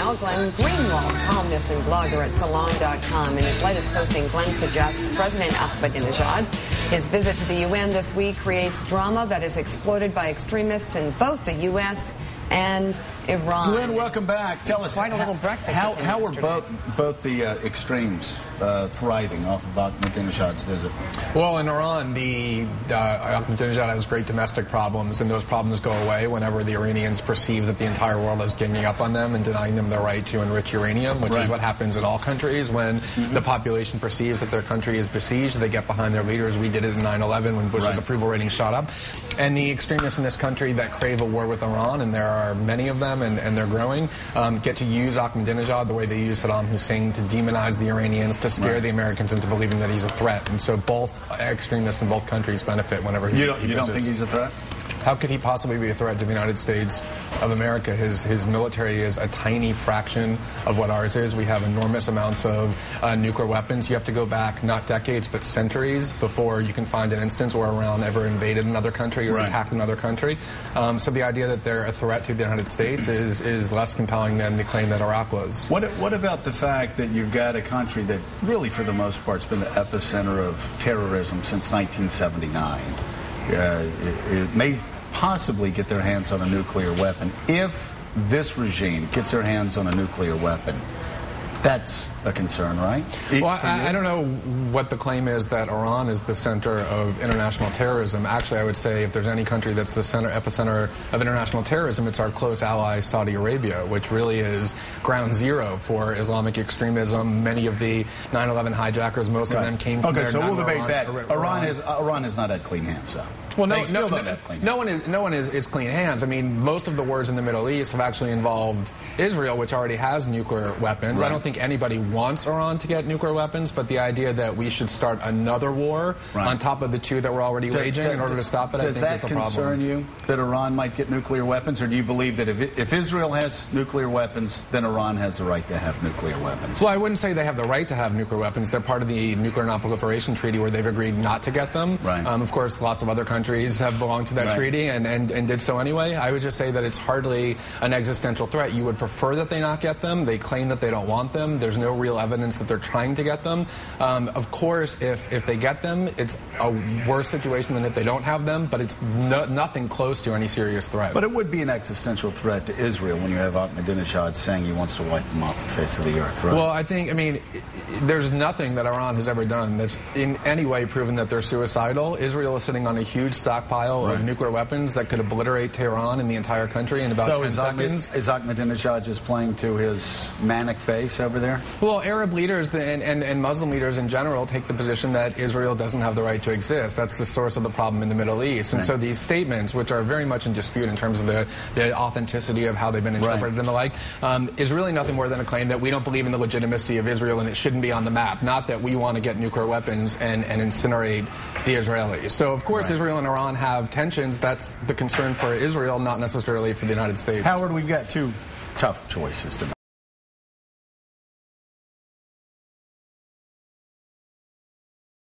now. Glenn Greenwald, columnist and blogger at Salon.com. In his latest posting, Glenn suggests President Ahmadinejad, his visit to the UN this week, creates drama that is exploited by extremists in both the U.S. and Iran. Glenn, welcome back. Tell us, quite a little breakfast. How were both the extremes thriving off of Ahmadinejad's visit? Well, in Iran, Ahmadinejad has great domestic problems, and those problems go away whenever the Iranians perceive that the entire world is ganging up on them and denying them the right to enrich uranium, which is what happens in all countries. When the population perceives that their country is besieged, they get behind their leaders. We did it in 9/11 when Bush's approval rating shot up. And the extremists in this country that crave a war with Iran, and there are many of them, and they're growing, get to use Ahmadinejad the way they use Saddam Hussein to demonize the Iranians, to scare the Americans into believing that he's a threat. And so both extremists in both countries benefit whenever he visits. You don't think he's a threat? How could he possibly be a threat to the United States of America? His military is a tiny fraction of what ours is. We have enormous amounts of nuclear weapons. You have to go back not decades but centuries before you can find an instance where Iran ever invaded another country or attacked another country. So the idea that they're a threat to the United States is less compelling than the claim that Iraq was. What about the fact that you've got a country that really, for the most part, has been the epicenter of terrorism since 1979? It may possibly get their hands on a nuclear weapon. If this regime gets their hands on a nuclear weapon, that's a concern, right? Well, I don't know what the claim is that Iran is the center of international terrorism. Actually, I would say if there's any country that's the epicenter of international terrorism, it's our close ally, Saudi Arabia, which really is ground zero for Islamic extremism. Many of the 9/11 hijackers, most of them came from there. Okay, so we'll debate that. Iran has not had clean hands, though. Well, no one is clean hands. I mean, most of the wars in the Middle East have actually involved Israel, which already has nuclear weapons. I don't think anybody wants Iran to get nuclear weapons, but the idea that we should start another war on top of the two that we're already waging in order to stop it, I think is the problem. Does that concern you, that Iran might get nuclear weapons, or do you believe that if Israel has nuclear weapons, then Iran has the right to have nuclear weapons? Well, I wouldn't say they have the right to have nuclear weapons. They're part of the Nuclear Non-Proliferation Treaty where they've agreed not to get them. Of course, lots of other countries have belonged to that treaty and did so anyway. I would just say that it's hardly an existential threat. You would prefer that they not get them. They claim that they don't want them. There's no real evidence that they're trying to get them. Of course, if they get them, it's a worse situation than if they don't have them, but it's nothing close to any serious threat. But it would be an existential threat to Israel when you have Ahmadinejad saying he wants to wipe them off the face of the earth, right? Well, I mean, there's nothing that Iran has ever done that's in any way proven that they're suicidal. Israel is sitting on a huge stockpile of nuclear weapons that could obliterate Tehran and the entire country in about 10 seconds. Is Ahmadinejad just playing to his manic base over there? Well, Arab leaders and Muslim leaders in general take the position that Israel doesn't have the right to exist. That's the source of the problem in the Middle East. And so these statements, which are very much in dispute in terms of the authenticity of how they've been interpreted and the like, is really nothing more than a claim that we don't believe in the legitimacy of Israel and it shouldn't be on the map. Not that we want to get nuclear weapons and incinerate the Israelis. So, of course, Israel and Iran have tensions. That's the concern for Israel, not necessarily for the United States. Howard, we've got two tough choices to make.